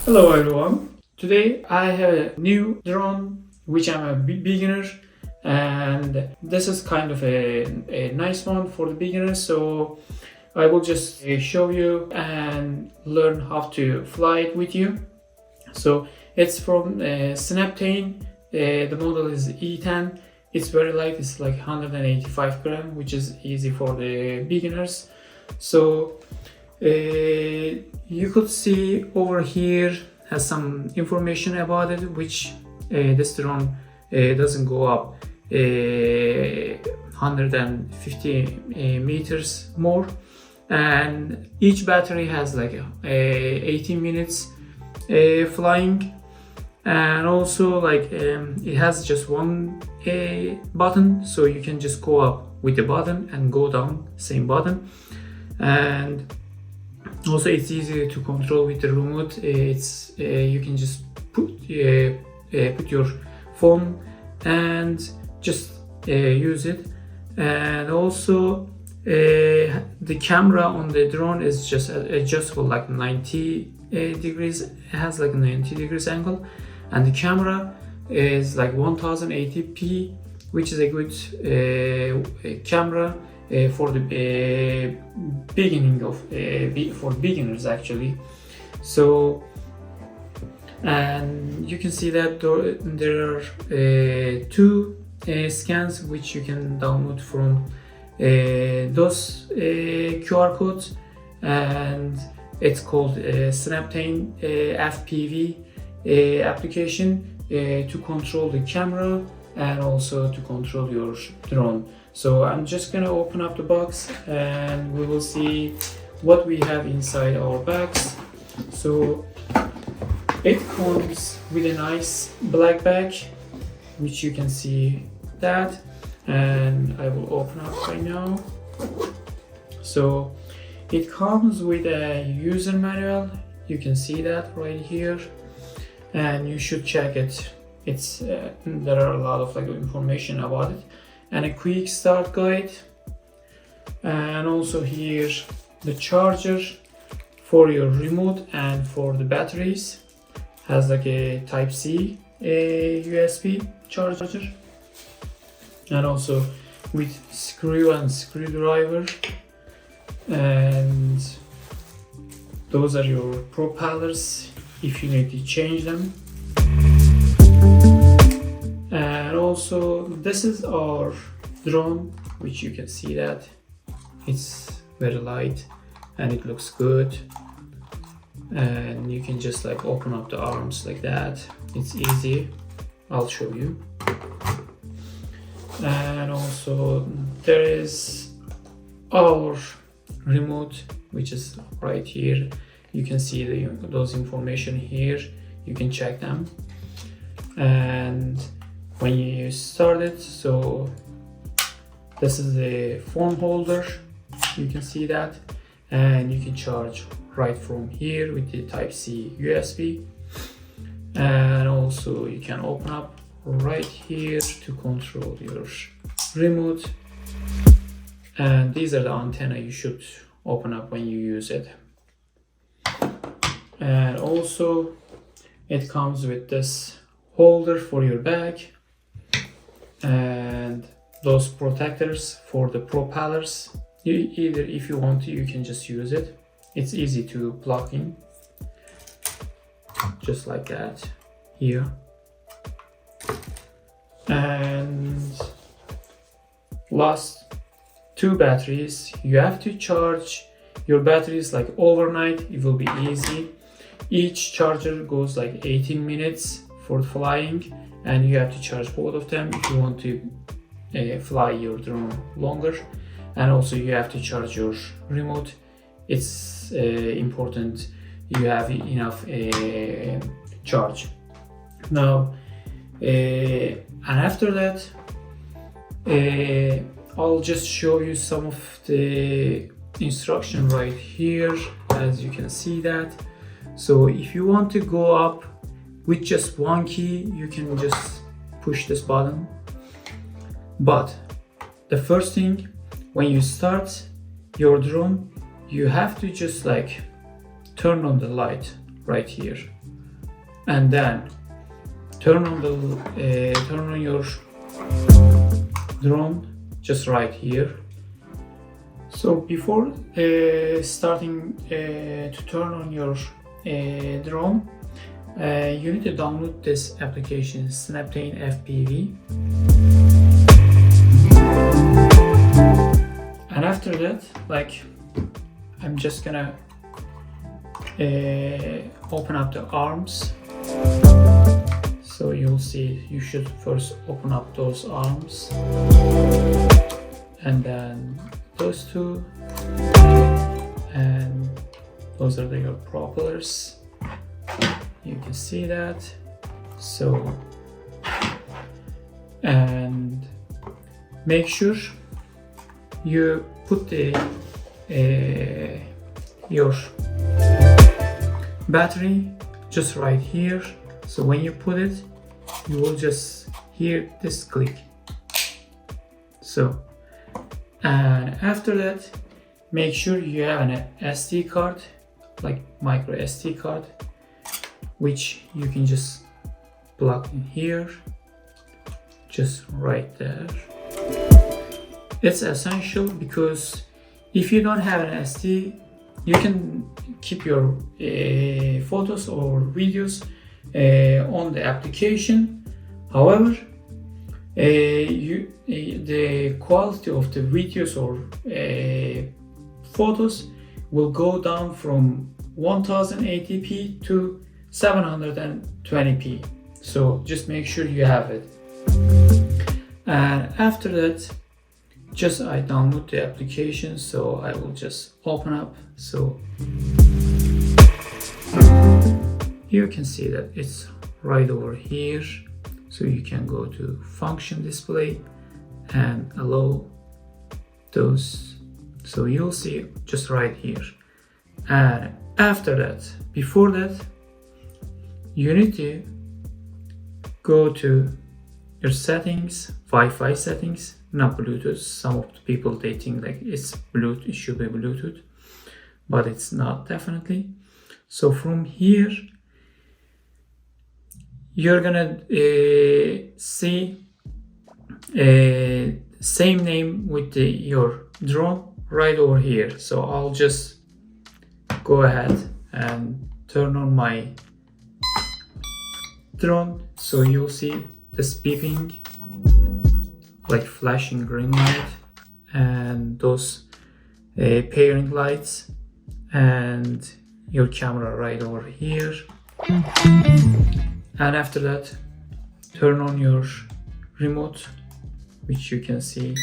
Hello everyone. Today I have a new drone which I'm a beginner, and this is kind of a nice one for the beginners, so I will just show you and learn how to fly it with you. So it's from Snaptain. The model is E10. It's very light, it's like 185 grams, which is easy for the beginners. So you could see over here has some information about it, which this drone doesn't go up 150 meters more, and each battery has like 18 minutes flying, and also like it has just one button, so you can just go up with the button and go down same button. And also it's easy to control with the remote. It's you can just put your phone and just use it. And also the camera on the drone is just adjustable, like 90 degrees. It has like a 90 degrees angle, and the camera is like 1080p, which is a good camera for the beginning of for beginners actually. So, and you can see that there are two scans which you can download from those QR codes, and it's called SNAPTAIN FPV application to control the camera and also to control your drone. So I'm just gonna open up the box and we will see what we have inside our bags. So it comes with a nice black bag, which you can see that, and I will open up right now. So it comes with a user manual, you can see that right here, and you should check it. It's there are a lot of like information about it, and a quick start guide, and also here the charger for your remote and for the batteries. Has like a type C USB charger, and also with screw and screwdriver, and those are your propellers if you need to change them. And also this is our drone, which you can see that it's very light and it looks good, and you can just like open up the arms like that. It's easy, I'll show you. And also there is our remote, which is right here. You can see those information here, you can check them. And when you start it, so this is the phone holder, you can see that, and you can charge right from here with the type C USB. And also you can open up right here to control your remote, and these are the antenna you should open up when you use it. And also it comes with this holder for your bag, and those protectors for the propellers. Either if you want to, you can just use it. It's easy to plug in, just like that here. And last two batteries, you have to charge your batteries like overnight. It will be easy. Each charger goes like 18 minutes for flying, and you have to charge both of them if you want to fly your drone longer. And also you have to charge your remote. It's important you have enough charge. Now and after that I'll just show you some of the instruction right here, as you can see that. So if you want to go up with just one key, you can just push this button. But the first thing, when you start your drone, you have to just like turn on the light right here. and then turn on your drone just right here. So before starting to turn on your drone, you need to download this application, SNAPTAIN FPV. And after that, like, I'm just gonna open up the arms. So you'll see, you should first open up those arms, and then those two, and those are your propellers. You can see that. So, and make sure you put the your battery just right here. So when you put it, you will just hear this click. So, and after that, make sure you have an SD card, like micro SD card, which you can just plug in here, just right there. It's essential because if you don't have an SD, you can keep your photos or videos on the application. However, the quality of the videos or photos will go down from 1080p to 720p. So just make sure you have it. And after that, just I download the application, so I will just open up. So you can see that it's right over here. So you can go to function display and allow those. So you'll see just right here. And after that, before that, you need to go to your settings, Wi-Fi settings, not Bluetooth. Some of the people, they think like it's Bluetooth, it should be Bluetooth, but it's not definitely. So from here, you're gonna see same name with your drone right over here. So I'll just go ahead and turn on my drone. So you'll see this beeping, like flashing green light, and those pairing lights, and your camera right over here. And after that, turn on your remote, which you can see.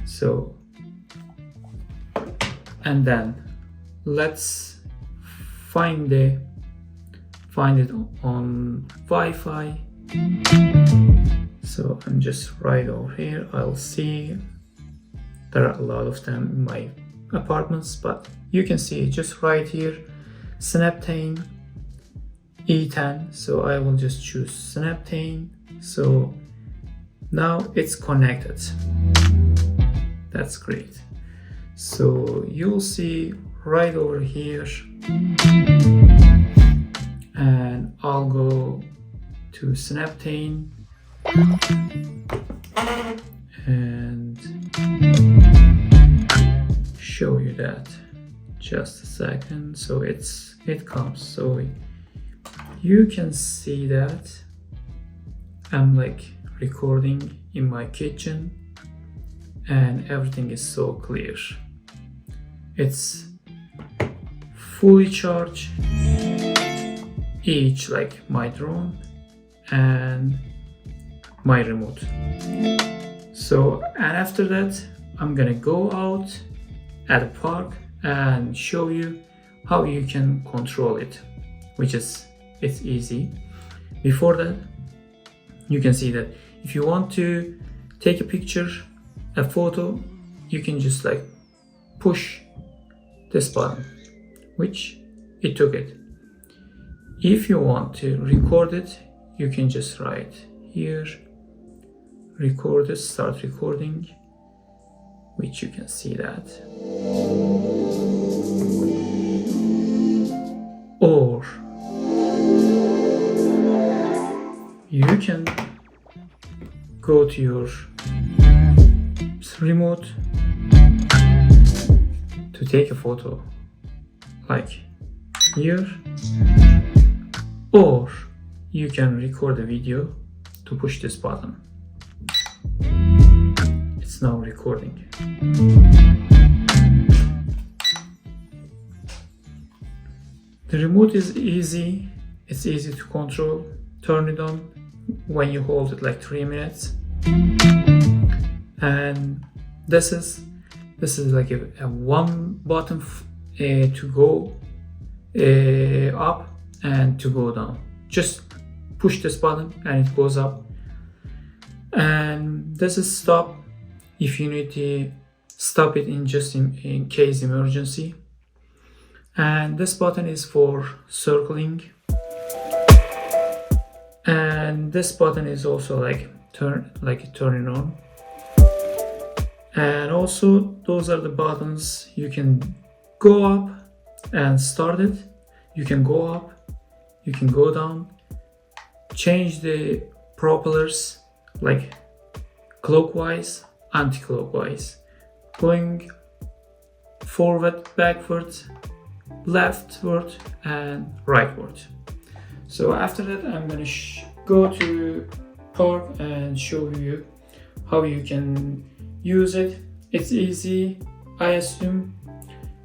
So, and then let's find it on Wi-Fi. So I'm just right over here. I'll see there are a lot of them in my apartments, but you can see just right here, SNAPTAIN E10. So I will just choose SNAPTAIN. So now it's connected. That's great. So you'll see right over here, and I'll go to SNAPTAIN and show you that. Just a second. So it comes. So you can see that I'm like recording in my kitchen, and everything is so clear. It's fully charged, each like my drone and my remote. So, and after that, I'm gonna go out at a park and show you how you can control it, which is, it's easy. Before that, you can see that if you want to take a picture, a photo, you can just like push this button, which it took it. If you want to record it, you can just write here, record it, start recording, which you can see that. Or can go to your remote to take a photo like here, or you can record a video to push this button. It's now recording. The remote is easy, it's easy to control. Turn it on when you hold it like 3 minutes. And this is like a one button to go up and to go down. Just push this button and it goes up. And this is stop if you need to stop it in case emergency. And this button is for circling. And this button is also like turning on. And also those are the buttons. You can go up and start it. You can go up, you can go down, change the propellers like clockwise, anti-clockwise, going forward, backwards, leftward and rightward. So after that I'm gonna go to park and show you how you can use it. It's easy, I assume.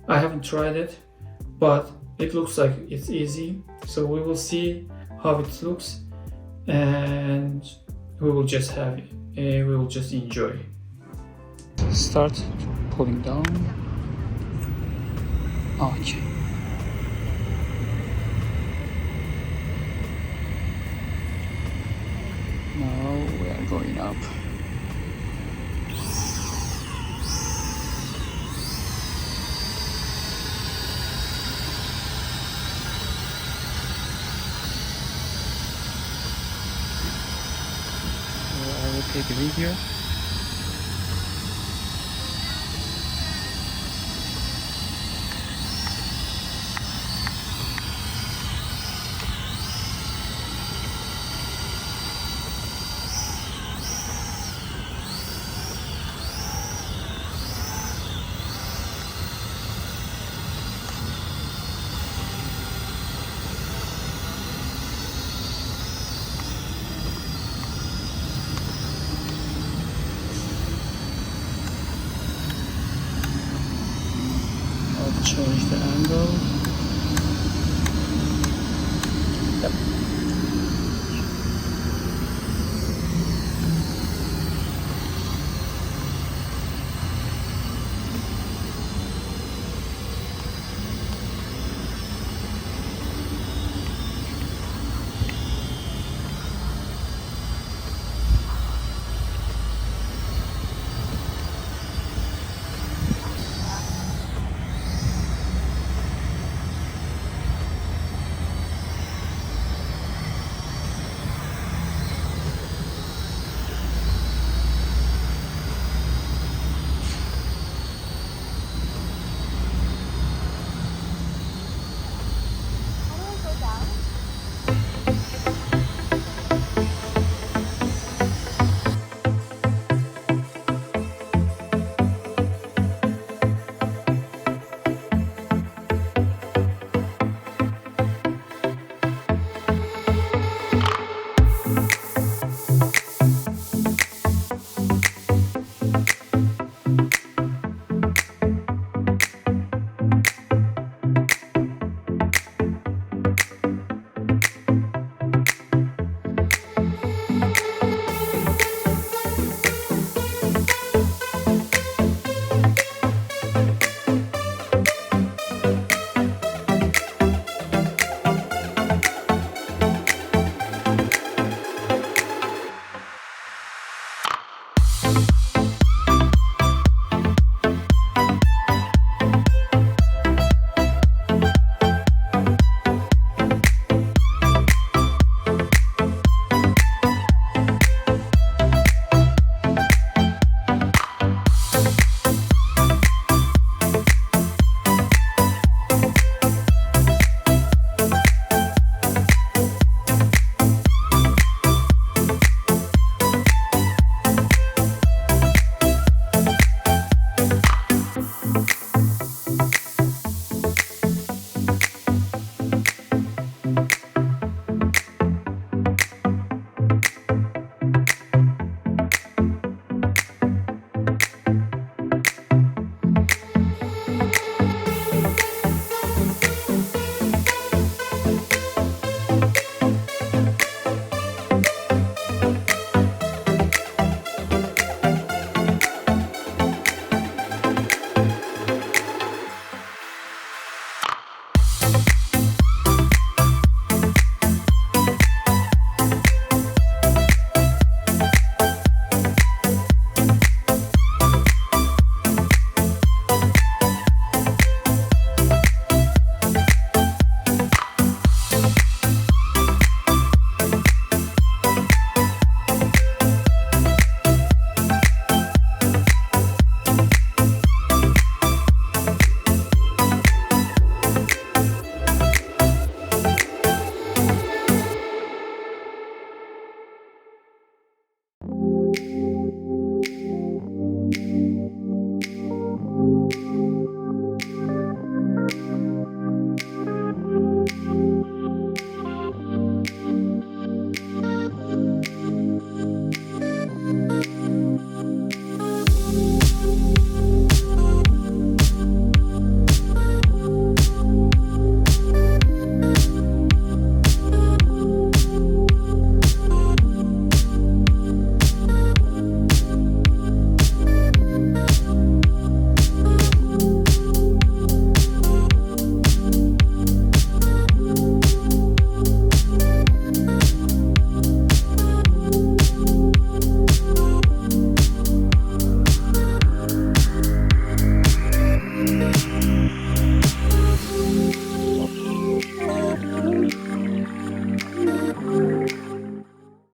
I haven't tried it, but it looks like it's easy. So we will see how it looks, and we will just enjoy. Start pulling down. Okay. Now we are going up. I will take a video. Change the angle. Yep.